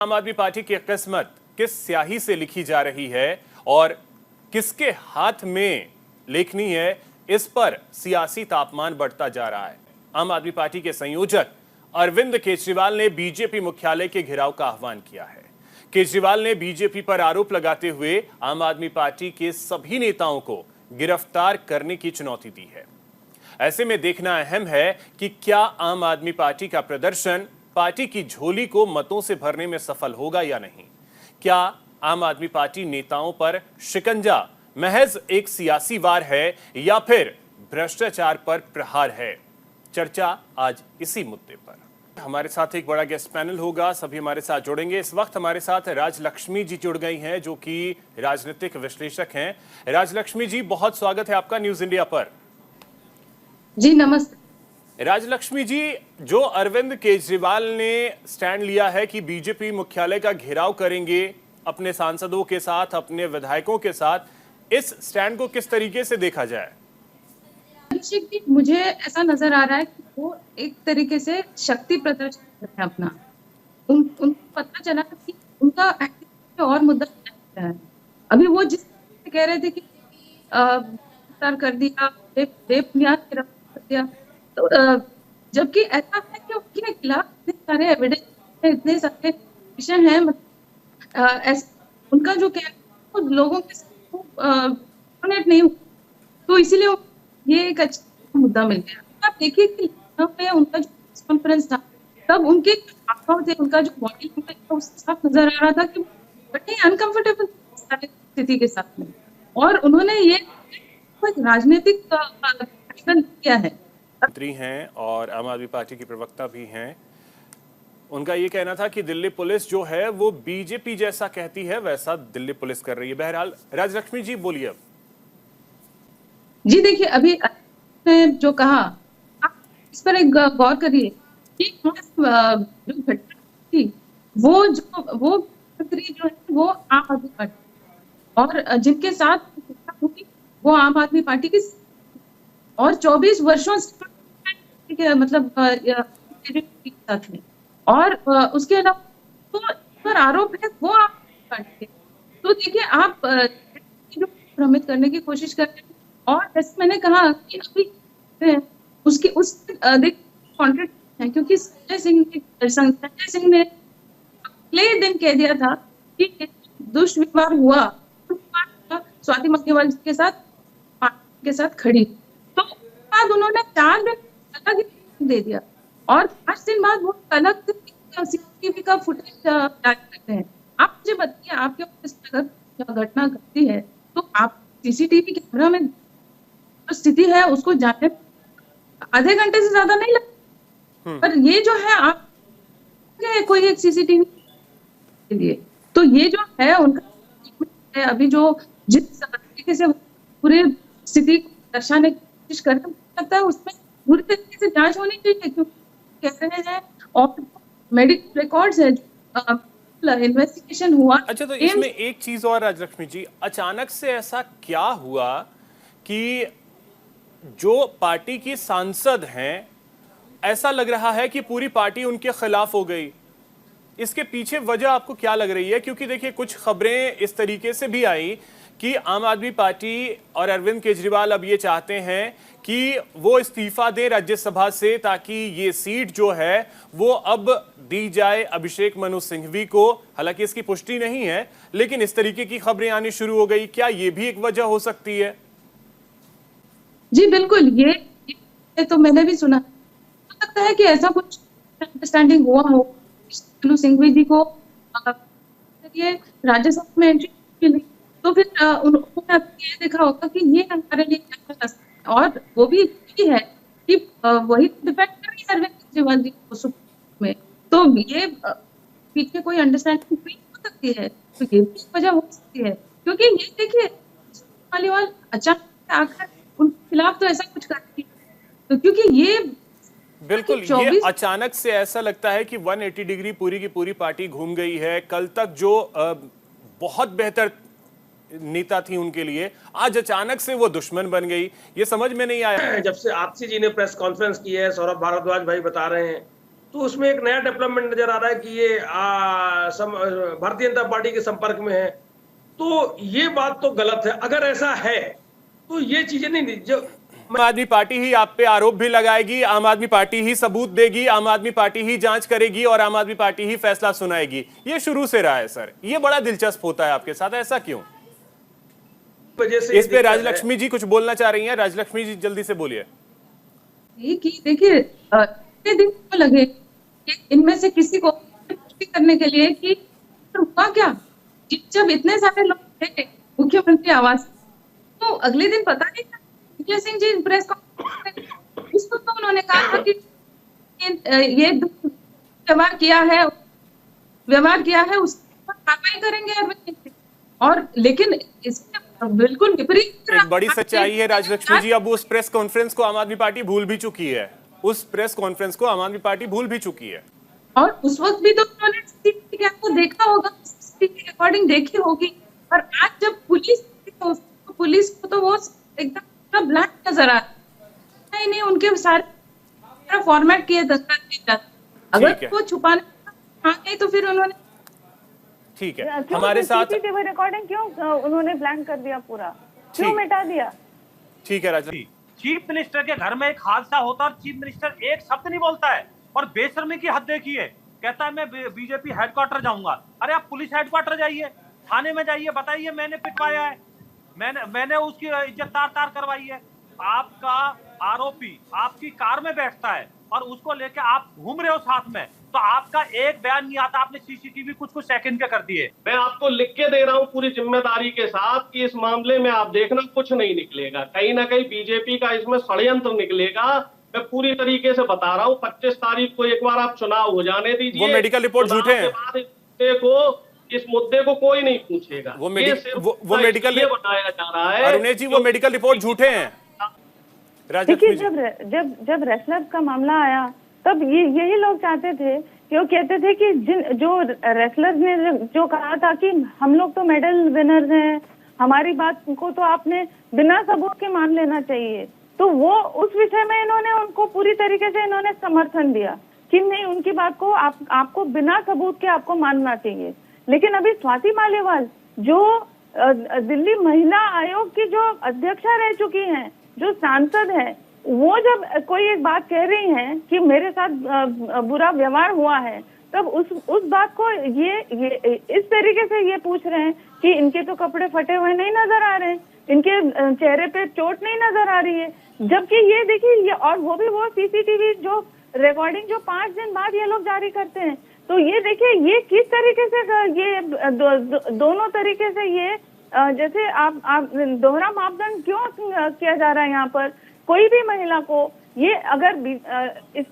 आम आदमी पार्टी की किस्मत किस स्याही से लिखी जा रही है और किसके हाथ में लेखनी है, इस पर सियासी तापमान बढ़ता जा रहा है। आम आदमी पार्टी के संयोजक अरविंद केजरीवाल ने बीजेपी मुख्यालय के घेराव का आह्वान किया है। केजरीवाल ने बीजेपी पर आरोप लगाते हुए आम आदमी पार्टी के सभी नेताओं को गिरफ्तार करने की चुनौती दी है। ऐसे में देखना अहम है कि क्या आम आदमी पार्टी का प्रदर्शन पार्टी की झोली को मतों से भरने में सफल होगा या नहीं। क्या आम आदमी पार्टी नेताओं पर शिकंजा महज एक सियासी वार है या फिर भ्रष्टाचार पर प्रहार है। चर्चा आज इसी मुद्दे पर। हमारे साथ एक बड़ा गेस्ट पैनल होगा, सभी हमारे साथ जुड़ेंगे। इस वक्त हमारे साथ राजलक्ष्मी जी जुड़ गई हैं, जो कि राजनीतिक विश्लेषक हैं। राजलक्ष्मी जी, बहुत स्वागत है आपका न्यूज इंडिया पर। जी नमस्ते। राजलक्ष्मी जी, जो अरविंद केजरीवाल ने स्टैंड लिया है कि बीजेपी मुख्यालय का घेराव करेंगे अपने सांसदों के साथ, अपने विधायकों के साथ, इस स्टैंड को किस तरीके से देखा जाए? मुझे ऐसा नजर आ रहा है कि वो एक तरीके से शक्ति प्रदर्शन कर रहे हैं अपना। उनको पता चला कि उनका और मुद्दा क्या है। अभी वो जिस कह रहे थे कि गिरफ्तार कर दिया, बेबुनियाद गिरफ्तार कर दिया, तो जबकि ऐसा है कि उनके खिलाफ इतने सारे एविडेंस, इतने सारे विषय हैं, उनका जो कहना है लोगों के साथ नहीं, तो इसीलिए ये एक अच्छा मुद्दा मिल गया। आप देखिए कि उनका जो प्रेस कॉन्फ्रेंस था, तब उनके हावभाव थे, उनका जो बॉडी लैंग्वेज था, उससे साफ नजर आ रहा था कि बड़े अनकंफर्टेबल स्थिति के साथ में, और उन्होंने ये राजनीतिक किया है। मंत्री हैं और आम आदमी पार्टी की प्रवक्ता भी हैं। उनका ये कहना था कि दिल्ली पुलिस जो है वो बीजेपी जैसा कहती है वैसा दिल्ली पुलिस कर रही है। बहरहाल राजलक्ष्मी जी बोलिए अब। जी देखिए, अभी ने जो कहा, आप इस पर एक गौर करिए कि जो घटना थी वो मंत्री जो है वो आम आदमी पार्टी, और जिनके साथ वो आम आदमी पार्टी की, और 24 वर्षों से मतलब साथ में, और उसके अलावा तो पर आरोप है वो आम आदमी पार्टी के। तो देखिए, आप भ्रमित करने की कोशिश कर रहे हैं, और जैसे मैंने कहा कि अभी उसके उस कॉन्ट्रैक्ट है, क्योंकि संजय सिंह ने अगले दिन कह दिया था कि दुष्व्यवहार हुआ स्वाति मक्केवाल के साथ खड़ी, तो बाद उन्होंने 4 दिन अलग दे दिया, और 5 दिन बाद वो अलग सीसीटीवी का फुटेज जारी करते हैं। आप मुझे बताइए, आपके ऑफिस में अगर घटना घटती है तो आप सीसीटीवी कैमरा में स्थिति है उसको जानने आधे घंटे से ज्यादा नहीं लगता, पर ये जो है आप कोई एक सीसीटीवी के लिए, तो ये जो है उनका है, अभी जो जिस तरीके से पूरे स्थिति को दर्शाने की कोशिश करते लगता है, उसमें पूरी तरीके से जांच होनी चाहिए, क्योंकि कह रहे हैं और मेडिकल रिकॉर्ड्स है, इन्वेस्टिगेशन हुआ। अच्छा, तो इसमें एक चीज और राजलक्ष्मी जी, अचानक से ऐसा क्या हुआ कि जो पार्टी की सांसद हैं, ऐसा लग रहा है कि पूरी पार्टी उनके खिलाफ हो गई। इसके पीछे वजह आपको क्या लग रही है? क्योंकि देखिए, कुछ खबरें इस तरीके से भी आई कि आम आदमी पार्टी और अरविंद केजरीवाल अब ये चाहते हैं कि वो इस्तीफा दें राज्यसभा से, ताकि ये सीट जो है वो अब दी जाए अभिषेक मनु सिंघवी को। हालांकि इसकी पुष्टि नहीं है, लेकिन इस तरीके की खबरें आनी शुरू हो गई। क्या ये भी एक वजह हो सकती है? जी बिल्कुल, ये तो मैंने भी सुना। हो सकता है कि ऐसा कुछ अंडरस्टैंडिंग हुआ हो, मनु सिंघवी जी को ये राज्यसभा में एंट्री मिली, तो फिर उन्होंने ये देखा होगा कि ये हमारे लिए क्या कर सकते हैं, और वो भी है कि वही डिफेंड कर रही है अरविंद केजरीवाल जी को में, तो ये पीछे कोई अंडरस्टैंडिंग हो सकती है, तो ये भी वजह हो सकती है। क्योंकि ये देखिए, मालीवाल अचानक आकर उनके खिलाफ तो ऐसा कुछ करती है, तो क्योंकि ये बिल्कुल, ये अचानक से ऐसा लगता है कि 180 डिग्री पूरी की पूरी पार्टी घूम गई है। कल तक जो बहुत बेहतर नेता थी उनके लिए, आज अचानक से वो दुश्मन बन गई। ये समझ में नहीं आया। जब से आपसी जी ने प्रेस कॉन्फ्रेंस की है, सौरभ भारद्वाज भाई बता रहे हैं तो उसमें एक नया डेवलपमेंट नजर आ रहा है कि ये भारतीय जनता पार्टी के संपर्क में है। तो ये बात तो गलत है। अगर ऐसा है तो ये चीजें नहीं जो आम आदमी पार्टी ही आप पे आरोप भी लगाएगी, आम आदमी पार्टी ही सबूत देगी, आम आदमी पार्टी ही जांच करेगी और आम आदमी पार्टी ही फैसला सुनाएगी। ये शुरू से रहा है सर, ये बड़ा दिलचस्प होता है आपके साथ, ऐसा क्यों? वजह से इस पे राजलक्ष्मी जी कुछ बोलना चाह रही हैं। राजलक्ष्मी जी जल्दी से बोलिए। देखिए इतने दिन क्यों लगे कि इनमें से किसी को पुष्टि करने के लिए कि हुआ क्या? जब इतने सारे लोग थे मुख्यमंत्री आवास, तो अगले दिन पता नहीं था विजय सिंह जी प्रेस कॉन्फ्रेंस, उसको तो उन्होंने कहा था कि ये व्यवहार किया है उस पर कार्रवाई करेंगे। और लेकिन इसमें बिल्कुल विपरीत एक बड़ी सच्चाई है राजलक्ष्मी जी, अब उस प्रेस कॉन्फ्रेंस को आम आदमी पार्टी भूल भी चुकी है। उस प्रेस कॉन्फ्रेंस को आम आदमी पार्टी भूल भी चुकी है। और उस वक्त भी तो उन्होंने सीसीटीवी कैमरा को देखा होगा, सीसीटीवी रिकॉर्डिंग देखी होगी। और आज जब पुलिस को तो वो एकदम पूरा ब्लैंक नजर आ रहा है। नहीं उनके सारे फॉर्मेट किए अगर वो छुपाने नहीं तो फिर उन्होंने ठीक है हमारे साथ रिकॉर्डिंग क्यों उन्होंने ब्लैंक कर दिया, पूरा क्यों मिटा दिया? ठीक है राजा। चीफ मिनिस्टर के घर में एक हादसा होता है और चीफ मिनिस्टर एक शब्द नहीं बोलता है और बेशर्मी की हद देखिए, कहता है मैं बीजेपी हेडक्वार्टर जाऊंगा। अरे आप पुलिस हेडक्वार्टर जाइए, थाने में जाइए, बताइए मैंने पिटवाया है, मैंने उसकी इज्जत तार करवाई है। आपका आरोपी आपकी कार में बैठता है और उसको लेके आप घूम रहे हो साथ में, तो आपका एक बयान नहीं आता। आपने सीसीटीवी कुछ सेकंड के कर दिए। मैं आपको लिख के दे रहा हूं पूरी जिम्मेदारी के साथ कि इस मामले में आप देखना कुछ नहीं निकलेगा, कहीं ना कहीं बीजेपी का इसमें षड्यंत्र निकलेगा। मैं पूरी तरीके से बता रहा हूं। 25 तारीख को एक बार आप चुनाव हो जाने दीजिए, वो मेडिकल रिपोर्ट झूठे हैं। इस मुद्दे को कोई नहीं पूछेगा। वो मेडिकल बताया जा रहा है अरुणेश जी, वो मेडिकल रिपोर्ट झूठे हैं। देखिए जब रेसलर का मामला आया तब यही लोग चाहते थे कि वो कहते थे कि जो रेसलर ने जो कहा था कि हम लोग तो मेडल विनर्स हैं, हमारी बात को तो आपने बिना सबूत के मान लेना चाहिए। तो वो उस विषय में इन्होंने उनको पूरी तरीके से इन्होंने समर्थन दिया कि नहीं, उनकी बात को आपको बिना सबूत के आपको मानना चाहिए। लेकिन अभी स्वाति मालीवाल जो दिल्ली महिला आयोग की जो अध्यक्षा रह चुकी हैं, जो सांसद है, वो जब कोई एक बात कह रही हैं कि मेरे साथ बुरा व्यवहार हुआ है, तब उस बात को ये इस तरीके से ये पूछ रहे हैं कि इनके तो कपड़े फटे हुए नहीं नजर आ रहे, इनके चेहरे पे चोट नहीं नजर आ रही है। जबकि ये देखिए ये, और वो भी वो सीसीटीवी जो रिकॉर्डिंग जो 5 दिन बाद ये लोग जारी करते हैं। तो ये देखिए ये किस तरीके से ये दोनों तरीके से ये जैसे आप दोहरा मापदंड क्यों किया जा रहा है यहाँ पर? कोई भी महिला को ये अगर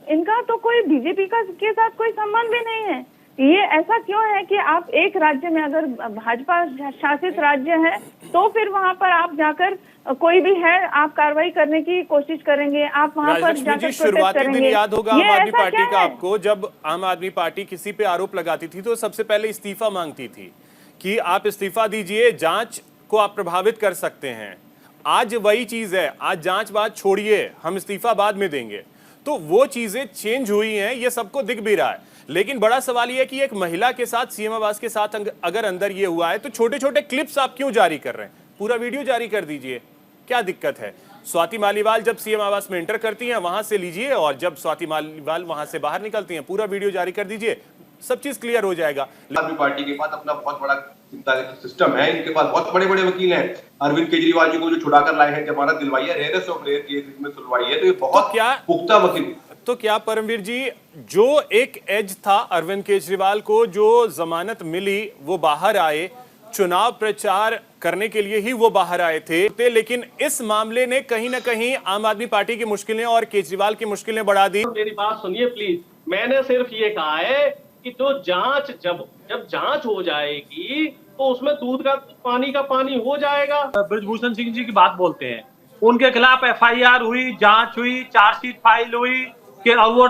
इनका तो कोई बीजेपी के साथ कोई संबंध भी नहीं है। ये ऐसा क्यों है कि आप एक राज्य में अगर भाजपा शासित राज्य है तो फिर वहां पर आप जाकर कोई भी है आप कार्रवाई करने की कोशिश करेंगे, आप वहां पर जाकर शुरुआती दिन याद होगा आम आदमी पार्टी का आपको, जब आम आदमी पार्टी किसी पे आरोप लगाती थी तो सबसे पहले इस्तीफा मांगती थी कि आप इस्तीफा दीजिए, जांच को आप प्रभावित कर सकते हैं। आज वही चीज है, आज जांच बात छोड़िए, हम इस्तीफा बाद में देंगे। तो वो चीजें चेंज हुई हैं, ये सबको दिख भी रहा है। लेकिन बड़ा सवाल ये है कि एक महिला के साथ, सीएम आवास के साथ अगर अंदर ये हुआ है तो छोटे छोटे क्लिप्स आप क्यों जारी कर रहे हैं? पूरा वीडियो जारी कर दीजिए, क्या दिक्कत है? स्वाति मालीवाल जब सीएम आवास में एंटर करती हैं वहां से लीजिए, और जब स्वाति मालीवाल वहां से बाहर निकलती हैं पूरा वीडियो जारी कर दीजिए, सब चीज क्लियर हो जाएगा। आम आदमी पार्टी के पास अपना बहुत बड़ा चिंता सिस्टम है, इनके पास बहुत बड़े बड़े वकील हैं। अरविंद केजरीवाल जी को जो छुड़ा कर लाए हैं, जमानत दिलवाई है, रेयरेस्ट ऑफ रेयर केस में सुनवाई है, तो ये बहुत पुख्ता वकील। तो क्या परमवीर जी, जो एक एज था अरविंद केजरीवाल को, जो जमानत मिली, वो बाहर आए, चुनाव प्रचार करने के लिए ही वो बाहर आए थे, लेकिन इस मामले ने कहीं ना कहीं आम आदमी पार्टी की मुश्किलें और केजरीवाल की मुश्किलें बढ़ा दी। मेरी बात सुनिए प्लीज, मैंने सिर्फ ये कहा है कि जो जांच जब जांच हो जाएगी तो उसमें दूध का पानी का पानी हो जाएगा। ब्रजभूषण सिंह जी की बात बोलते हैं, उनके खिलाफ एफआईआर हुई, जांच हुई, चार्जशीट फाइल हुई कि वो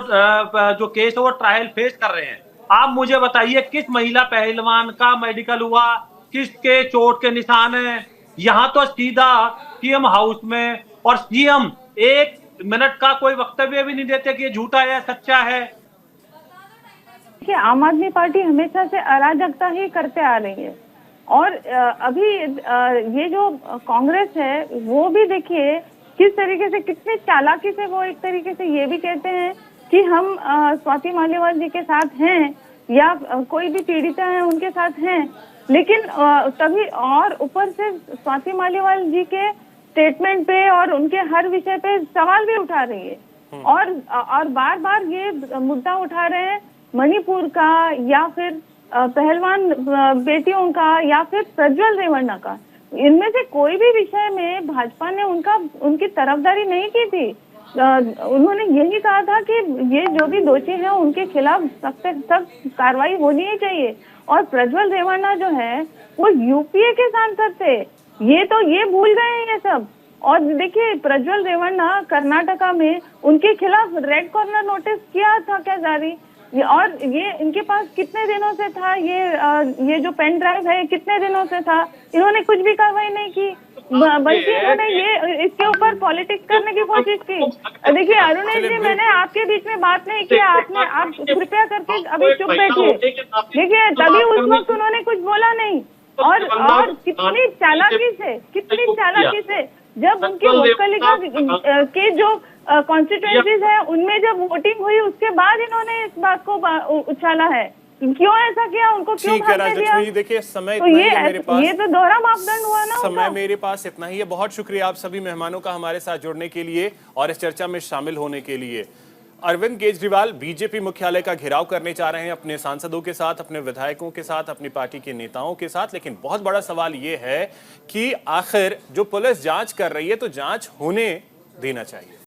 जो केस है वो ट्रायल फेस कर रहे हैं। आप मुझे बताइए किस महिला पहलवान का मेडिकल हुआ, किसके चोट के निशान है? यहाँ तो सीधा सीएम हाउस में, और सीएम 1 मिनट का कोई वक्तव्य भी नहीं देते कि ये झूठा है सच्चा है। कि आम आदमी पार्टी हमेशा से अराजकता ही करते आ रही है और अभी ये जो कांग्रेस है वो भी देखिए किस तरीके से, कितनी चालाकी से वो एक तरीके से ये भी कहते हैं कि हम स्वाति मालिवाल जी के साथ हैं या कोई भी पीड़िता है उनके साथ हैं, लेकिन तभी और ऊपर से स्वाति मालिवाल जी के स्टेटमेंट पे और उनके हर विषय पे सवाल भी उठा रही है और बार बार ये मुद्दा उठा रहे हैं मणिपुर का या फिर पहलवान बेटियों का या फिर प्रज्वल रेवन्ना का। इनमें से कोई भी विषय में भाजपा ने उनकी तरफदारी नहीं की थी। उन्होंने यही कहा था कि ये जो भी दोषी हैं उनके खिलाफ सख्त कार्रवाई होनी ही चाहिए। और प्रज्वल रेवन्ना जो है वो यूपीए के सांसद थे, ये भूल गए हैं ये सब। और देखिए प्रज्वल रेवन्ना कर्नाटका में उनके खिलाफ रेड कॉर्नर नोटिस किया था क्या जारी, और ये इनके पास कितने दिनों से था, ये जो पेन ड्राइव है कितने दिनों से था, इन्होंने कुछ भी कार्रवाई नहीं की, बल्कि इन्होंने ये इसके ऊपर पॉलिटिक्स करने की कोशिश की। देखिए अरुणेश जी, मैंने आपके बीच में बात नहीं की, आप कृपया करके अभी चुप बैठिए। देखिए तभी उस वक्त उन्होंने कुछ बोला नहीं और कितनी चालाकी से जब उनकी वोकलिका के जो कॉन्स्टिट्यूएंसीज है उनमें जब वोटिंग हुई उसके बाद इन्होंने इस बात को उछाला है। क्यों ऐसा किया, उनको क्यों भागने दिया? देखिए समय तो इतना ही है मेरे पास, ये तो दोहरा मापदंड हुआ ना। समय मेरे पास इतना ही है। बहुत शुक्रिया आप सभी मेहमानों का हमारे साथ जुड़ने के लिए और इस चर्चा में शामिल होने के लिए। अरविंद केजरीवाल बीजेपी मुख्यालय का घेराव करने जा रहे हैं अपने सांसदों के साथ, अपने विधायकों के साथ, अपनी पार्टी के नेताओं के साथ, लेकिन बहुत बड़ा सवाल ये है कि आखिर जो पुलिस जांच कर रही है तो जांच होने देना चाहिए।